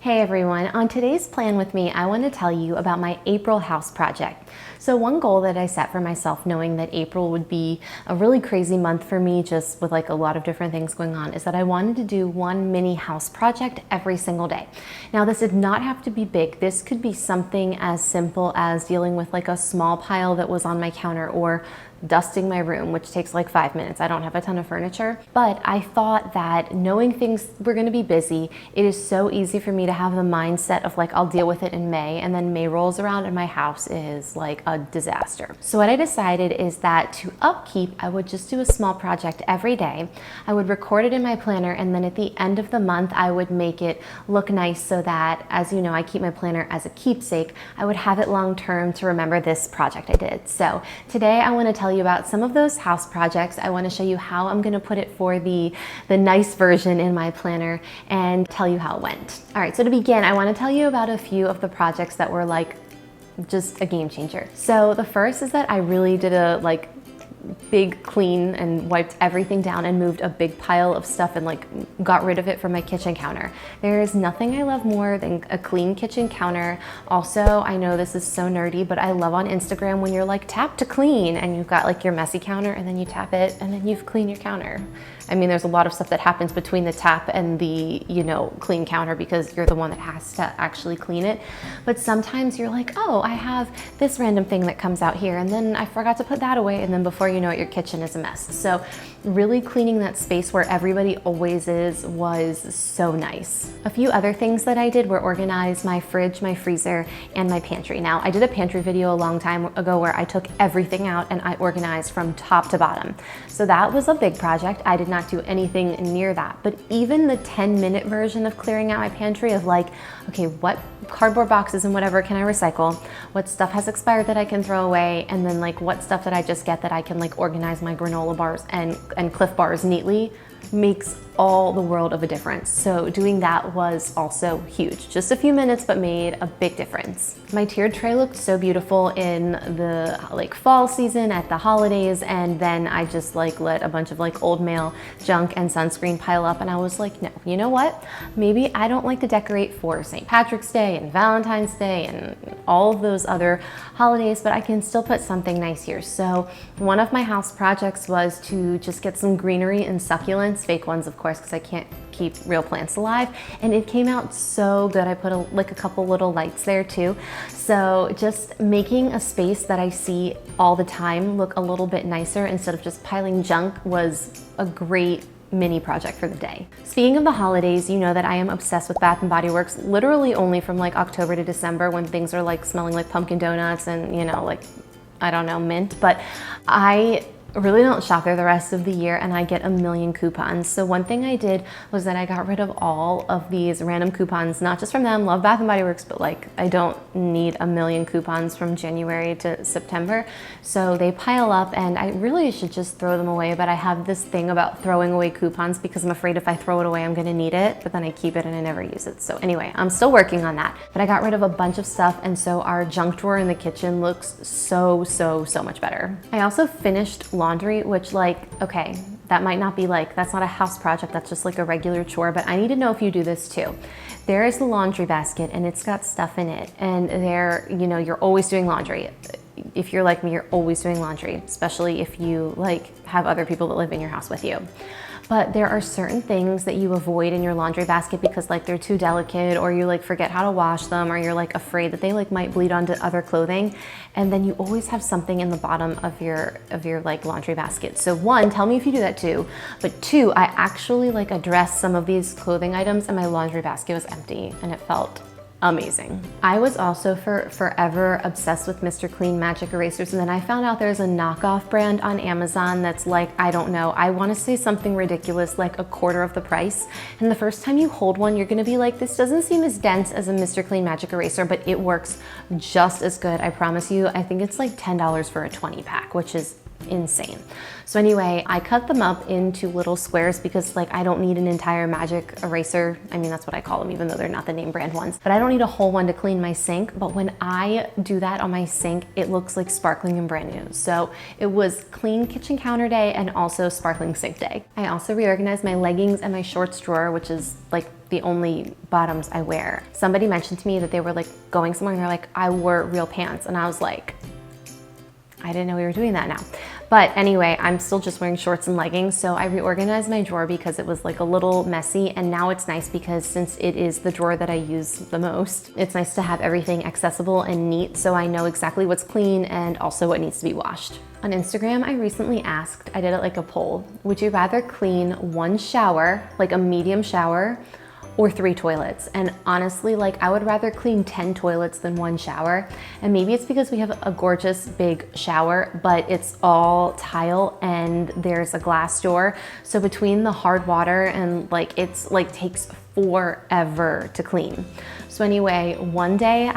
Hey everyone, on today's Plan With Me, I want to tell you about my April house project. So one goal that I set for myself, knowing that April would be a really crazy month for me, just with like a lot of different things going on, is that I wanted to do one mini house project every single day. Now this did not have to be big. This could be something as simple as dealing with like a small pile that was on my counter, or dusting my room, which takes like 5 minutes. I don't have a ton of furniture, but I thought that knowing things were gonna be busy, it is so easy for me to have the mindset of like, I'll deal with it in May, and then May rolls around and my house is like a disaster. So what I decided is that to upkeep, I would just do a small project every day. I would record it in my planner, and then at the end of the month, I would make it look nice so that, as you know, I keep my planner as a keepsake. I would have it long term to remember this project I did. So today I wanna tell you about some of those house projects. I want to show you how I'm going to put it for the nice version in my planner and tell you how it went. All right, so to begin, I want to tell you about a few of the projects that were like just a game changer. So the first is that I really did a big clean and wiped everything down and moved a big pile of stuff and like got rid of it from my kitchen counter. There is nothing I love more than a clean kitchen counter. Also, I know this is so nerdy, but I love on Instagram when you're like tap to clean and you've got like your messy counter and then you tap it and then you've cleaned your counter. I mean, there's a lot of stuff that happens between the tap and the, clean counter because you're the one that has to actually clean it. But sometimes you're like, oh, I have this random thing that comes out here and then I forgot to put that away, and then before you know it, your kitchen is a mess. So really cleaning that space where everybody always is was so nice. A few other things that I did were organize my fridge, my freezer, and my pantry. Now, I did a pantry video a long time ago where I took everything out and I organized from top to bottom. So that was a big project. I did not do anything near that. But even the 10-minute version of clearing out my pantry of like, okay, what cardboard boxes and whatever can I recycle? What stuff has expired that I can throw away? And then like what stuff that I just get that I can like organize my granola bars and Cliff Bars neatly makes all the world of a difference. So doing that was also huge. Just a few minutes, but made a big difference. My tiered tray looked so beautiful in the fall season at the holidays, and then I just let a bunch of old mail, junk, and sunscreen pile up, and I was like, no, you know what? Maybe I don't like to decorate for St. Patrick's Day and Valentine's Day and all of those other holidays, but I can still put something nice here. So one of my house projects was to just get some greenery and succulents, fake ones of course, because I can't keep real plants alive, and it came out so good. I put a couple little lights there too. So just making a space that I see all the time look a little bit nicer instead of just piling junk was a great mini project for the day. Speaking of the holidays, you know that I am obsessed with Bath & Body Works, literally only from October to December when things are smelling like pumpkin donuts and I don't know, mint, but I really don't shop there the rest of the year, and I get a million coupons. So one thing I did was that I got rid of all of these random coupons, not just from them, love Bath & Body Works, but I don't need a million coupons from January to September. So they pile up and I really should just throw them away, but I have this thing about throwing away coupons because I'm afraid if I throw it away, I'm gonna need it, but then I keep it and I never use it. So anyway, I'm still working on that, but I got rid of a bunch of stuff, and so our junk drawer in the kitchen looks so much better. I also finished laundry, which okay, that might not be that's not a house project, that's just a regular chore, but I need to know if you do this too. There is the laundry basket and it's got stuff in it, and there, you're always doing laundry. If you're like me, you're always doing laundry, especially if you have other people that live in your house with you. But there are certain things that you avoid in your laundry basket because they're too delicate, or you forget how to wash them, or you're afraid that they might bleed onto other clothing. And then you always have something in the bottom of your laundry basket. So one, tell me if you do that too. But two, I actually addressed some of these clothing items and my laundry basket was empty and it felt amazing. I was also forever obsessed with Mr. Clean Magic Erasers, and then I found out there's a knockoff brand on Amazon that's I don't know, I want to say something ridiculous, a quarter of the price. And the first time you hold one, you're gonna be this doesn't seem as dense as a Mr. Clean Magic Eraser, but it works just as good, I promise you. I think it's $10 for a 20 pack, which is insane. So anyway, I cut them up into little squares because I don't need an entire magic eraser. I mean, that's what I call them, even though they're not the name brand ones. But I don't need a whole one to clean my sink. But when I do that on my sink, it looks sparkling and brand new. So it was clean kitchen counter day and also sparkling sink day. I also reorganized my leggings and my shorts drawer, which is the only bottoms I wear. Somebody mentioned to me that they were like going somewhere and they're like, I wore real pants. And I was like, I didn't know we were doing that now. But anyway, I'm still just wearing shorts and leggings. So I reorganized my drawer because it was like a little messy. And now it's nice because since it is the drawer that I use the most, it's nice to have everything accessible and neat. So I know exactly what's clean and also what needs to be washed. On Instagram, I recently asked, I did it like a poll, would you rather clean one shower, like a medium shower, or 3 toilets? And honestly, like I would rather clean 10 toilets than 1 shower. And maybe it's because we have a gorgeous big shower, but it's all tile and there's a glass door. So between the hard water and like, it's like takes forever to clean. So anyway, one day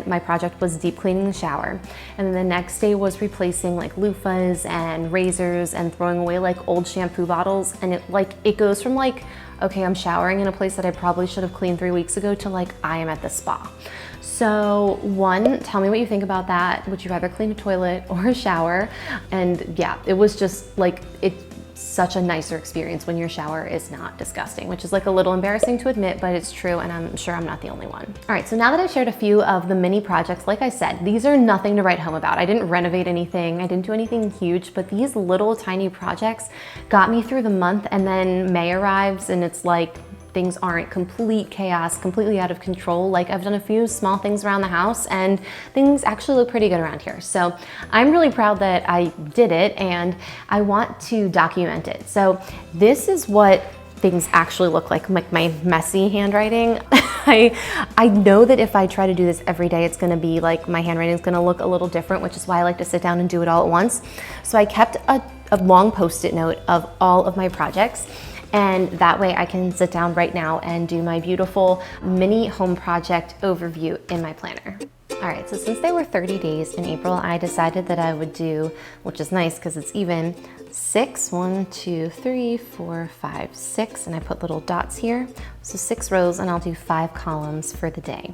my project was deep cleaning the shower. And then the next day was replacing like loofahs and razors and throwing away like old shampoo bottles. And it goes from like, okay, I'm showering in a place that I probably should have cleaned 3 weeks ago to like, I am at the spa. So one, tell me what you think about that. Would you rather clean a toilet or a shower? And yeah, it was just like, it's such a nicer experience when your shower is not disgusting, which is like a little embarrassing to admit, but it's true, and I'm sure I'm not the only one. All right, so now that I've shared a few of the mini projects, like I said, these are nothing to write home about. I didn't renovate anything, I didn't do anything huge, but these little tiny projects got me through the month, and then May arrives and it's like, things aren't complete chaos, completely out of control. Like I've done a few small things around the house and things actually look pretty good around here. So I'm really proud that I did it and I want to document it. So this is what things actually look like my messy handwriting. I know that if I try to do this every day, it's gonna be like, my handwriting is gonna look a little different, which is why I like to sit down and do it all at once. So I kept a long Post-it note of all of my projects. And that way I can sit down right now and do my beautiful mini home project overview in my planner. All right, so since there were 30 days in April, I decided that I would do, which is nice because it's even, 6, 1, 2, 3, 4, 5, 6, and I put little dots here. So 6 rows, and I'll do 5 columns for the day.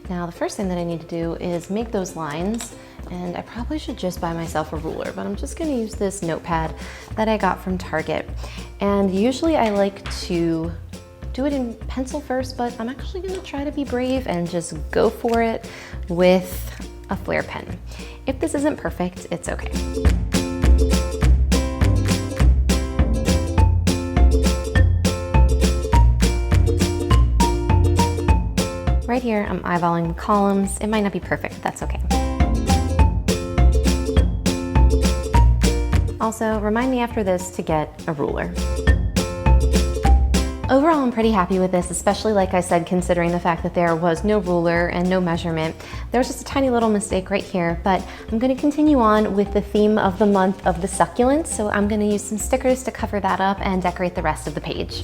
Now, the first thing that I need to do is make those lines, and I probably should just buy myself a ruler, but I'm just gonna use this notepad that I got from Target. And usually I like to do it in pencil first, but I'm actually gonna try to be brave and just go for it with a Flair pen. If this isn't perfect, it's okay. Right here, I'm eyeballing the columns. It might not be perfect, but that's okay. Also, remind me after this to get a ruler. Overall, I'm pretty happy with this, especially like I said, considering the fact that there was no ruler and no measurement. There was just a tiny little mistake right here, but I'm gonna continue on with the theme of the month of the succulents. So I'm gonna use some stickers to cover that up and decorate the rest of the page.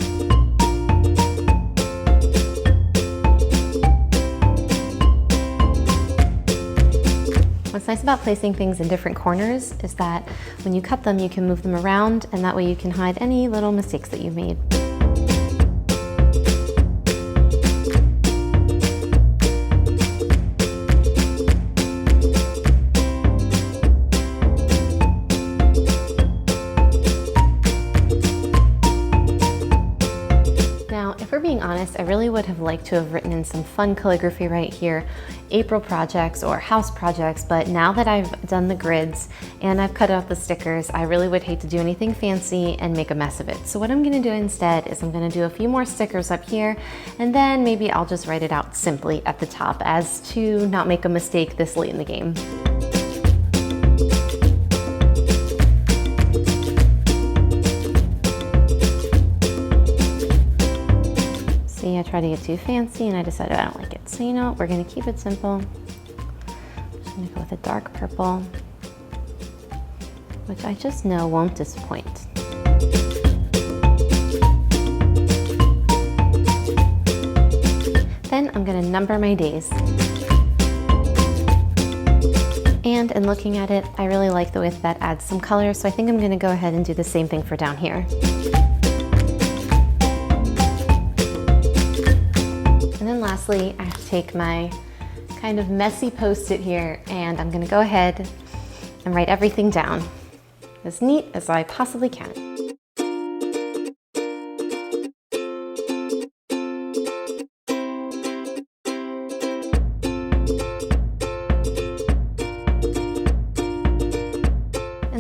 What's nice about placing things in different corners is that when you cut them, you can move them around, and that way you can hide any little mistakes that you've made. Now, if we're being honest, I really would have liked to have written in some fun calligraphy right here, April projects or house projects, but now that I've done the grids and I've cut out the stickers, I really would hate to do anything fancy and make a mess of it. So what I'm gonna do instead is I'm gonna do a few more stickers up here, and then maybe I'll just write it out simply at the top as to not make a mistake this late in the game. See, I tried to get too fancy and I decided I don't like it. So you know what, we're gonna keep it simple. I'm just gonna go with a dark purple, which I just know won't disappoint. Then I'm gonna number my days. And in looking at it, I really like the way that adds some color, so I think I'm gonna go ahead and do the same thing for down here. And then lastly, I have to take my kind of messy Post-it here, and I'm gonna go ahead and write everything down as neat as I possibly can.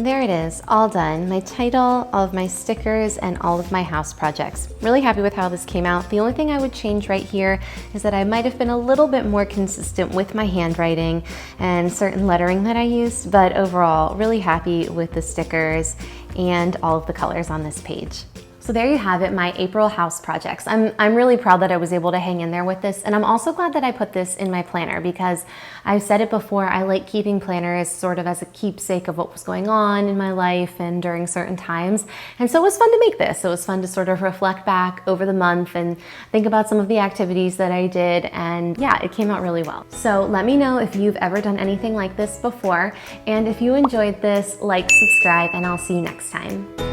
And there it is, all done. My title, all of my stickers, and all of my house projects. Really happy with how this came out. The only thing I would change right here is that I might have been a little bit more consistent with my handwriting and certain lettering that I used, but overall, really happy with the stickers and all of the colors on this page. So there you have it, my April house projects. I'm really proud that I was able to hang in there with this, and I'm also glad that I put this in my planner because I've said it before, I like keeping planners sort of as a keepsake of what was going on in my life and during certain times. And so it was fun to make this. It was fun to sort of reflect back over the month and think about some of the activities that I did, and yeah, it came out really well. So let me know if you've ever done anything like this before, and if you enjoyed this, like, subscribe, and I'll see you next time.